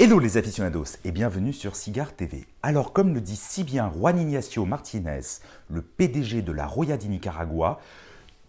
Hello les aficionados et bienvenue sur Cigar TV. Alors comme le dit si bien Juan Ignacio Martinez, le PDG de la Roya di Nicaragua,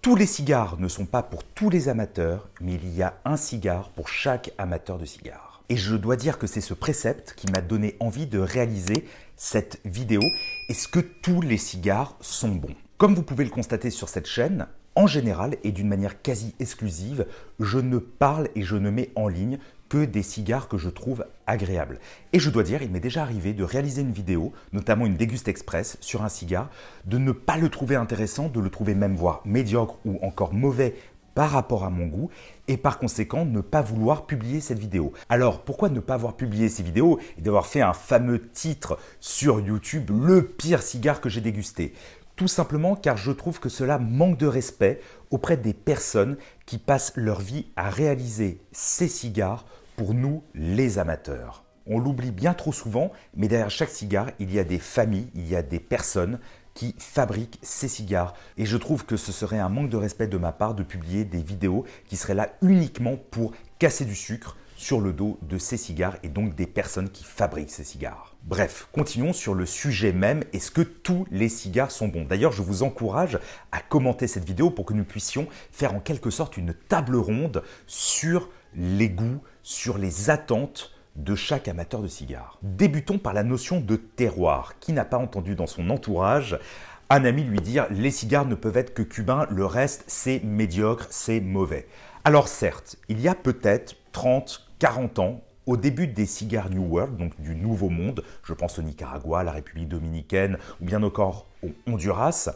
tous les cigares ne sont pas pour tous les amateurs, mais il y a un cigare pour chaque amateur de cigares. Et je dois dire que c'est ce précepte qui m'a donné envie de réaliser cette vidéo. Est-ce que tous les cigares sont bons? Comme vous pouvez le constater sur cette chaîne, en général et d'une manière quasi exclusive, je ne parle et je ne mets en ligne que des cigares que je trouve agréables. Et je dois dire, il m'est déjà arrivé de réaliser une vidéo, notamment une déguste express sur un cigare, de ne pas le trouver intéressant, de le trouver même voire médiocre ou encore mauvais par rapport à mon goût et par conséquent ne pas vouloir publier cette vidéo. Alors pourquoi ne pas avoir publié ces vidéos et d'avoir fait un fameux titre sur YouTube, le pire cigare que j'ai dégusté? Tout simplement car je trouve que cela manque de respect auprès des personnes qui passent leur vie à réaliser ces cigares pour nous les amateurs. On l'oublie bien trop souvent, mais derrière chaque cigare, il y a des familles, il y a des personnes qui fabriquent ces cigares. Et je trouve que ce serait un manque de respect de ma part de publier des vidéos qui seraient là uniquement pour casser du sucre sur le dos de ces cigares et donc des personnes qui fabriquent ces cigares. Bref, continuons sur le sujet même. Est-ce que tous les cigares sont bons? D'ailleurs, je vous encourage à commenter cette vidéo pour que nous puissions faire en quelque sorte une table ronde sur les goûts, sur les attentes de chaque amateur de cigares. Débutons par la notion de terroir. Qui n'a pas entendu dans son entourage un ami lui dire « les cigares ne peuvent être que cubains, le reste c'est médiocre, c'est mauvais ». Alors certes, il y a peut-être 30, 40 ans, au début des cigares New World, donc du Nouveau Monde, je pense au Nicaragua, la République dominicaine ou bien encore au Honduras,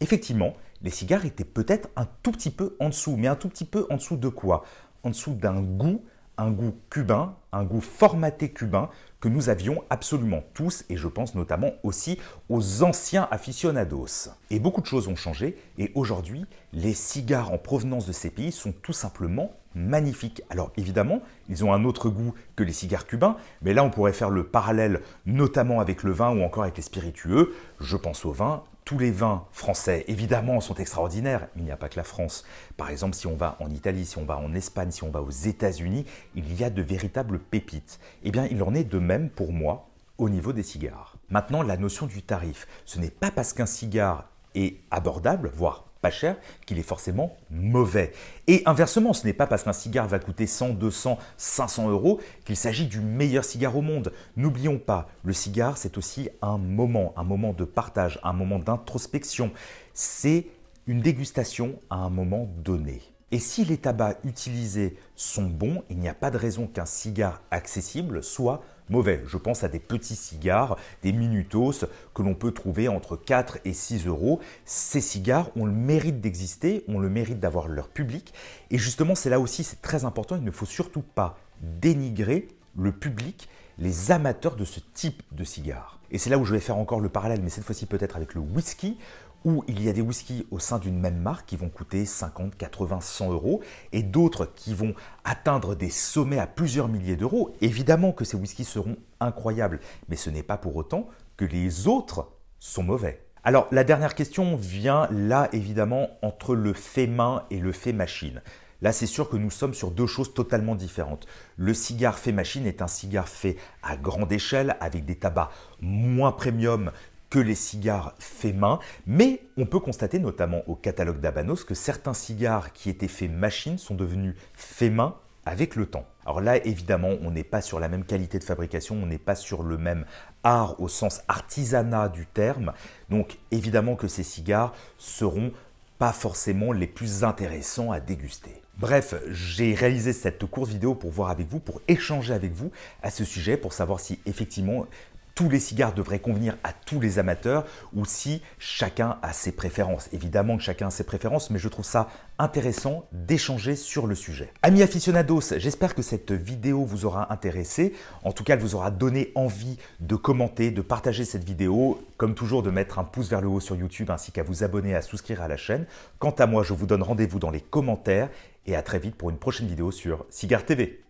effectivement, les cigares étaient peut-être un tout petit peu en dessous. Mais un tout petit peu en dessous de quoi? En dessous d'un goût, un goût cubain, un goût formaté cubain que nous avions absolument tous et je pense notamment aussi aux anciens aficionados. Et beaucoup de choses ont changé et aujourd'hui, les cigares en provenance de ces pays sont tout simplement magnifiques. Alors évidemment, ils ont un autre goût que les cigares cubains, mais là on pourrait faire le parallèle notamment avec le vin ou encore avec les spiritueux. Je pense au vin. Tous les vins français, évidemment, sont extraordinaires. Il n'y a pas que la France. Par exemple, si on va en Italie, si on va en Espagne, si on va aux États-Unis, il y a de véritables pépites. Eh bien, il en est de même pour moi au niveau des cigares. Maintenant, la notion du tarif. Ce n'est pas parce qu'un cigare est abordable, voire pas cher, qu'il est forcément mauvais. Et inversement, ce n'est pas parce qu'un cigare va coûter 100, 200, 500 euros qu'il s'agit du meilleur cigare au monde. N'oublions pas, le cigare, c'est aussi un moment de partage, un moment d'introspection. C'est une dégustation à un moment donné. Et si les tabacs utilisés sont bons, il n'y a pas de raison qu'un cigare accessible soit mauvais. Je pense à des petits cigares, des minutos que l'on peut trouver entre 4 et 6 euros. Ces cigares ont le mérite d'exister, ont le mérite d'avoir leur public. Et justement, c'est là aussi, c'est très important, il ne faut surtout pas dénigrer le public, les amateurs de ce type de cigare. Et c'est là où je vais faire encore le parallèle, mais cette fois-ci peut-être avec le whisky, où il y a des whiskies au sein d'une même marque qui vont coûter 50, 80, 100 euros et d'autres qui vont atteindre des sommets à plusieurs milliers d'euros. Évidemment que ces whiskies seront incroyables, mais ce n'est pas pour autant que les autres sont mauvais. Alors la dernière question vient là évidemment entre le fait main et le fait machine. Là, c'est sûr que nous sommes sur deux choses totalement différentes. Le cigare fait machine est un cigare fait à grande échelle avec des tabacs moins premium que les cigares faits main, mais on peut constater notamment au catalogue d'Habanos que certains cigares qui étaient faits machine sont devenus faits main avec le temps. Alors là, évidemment, on n'est pas sur la même qualité de fabrication, on n'est pas sur le même art au sens artisanat du terme, donc évidemment que ces cigares seront pas forcément les plus intéressants à déguster. Bref, j'ai réalisé cette courte vidéo pour voir avec vous, pour échanger avec vous à ce sujet, pour savoir si effectivement tous les cigares devraient convenir à tous les amateurs ou si chacun a ses préférences. Évidemment que chacun a ses préférences, mais je trouve ça intéressant d'échanger sur le sujet. Amis aficionados, j'espère que cette vidéo vous aura intéressé. En tout cas, elle vous aura donné envie de commenter, de partager cette vidéo. Comme toujours, de mettre un pouce vers le haut sur YouTube ainsi qu'à vous abonner, à souscrire à la chaîne. Quant à moi, je vous donne rendez-vous dans les commentaires et à très vite pour une prochaine vidéo sur Cigar TV.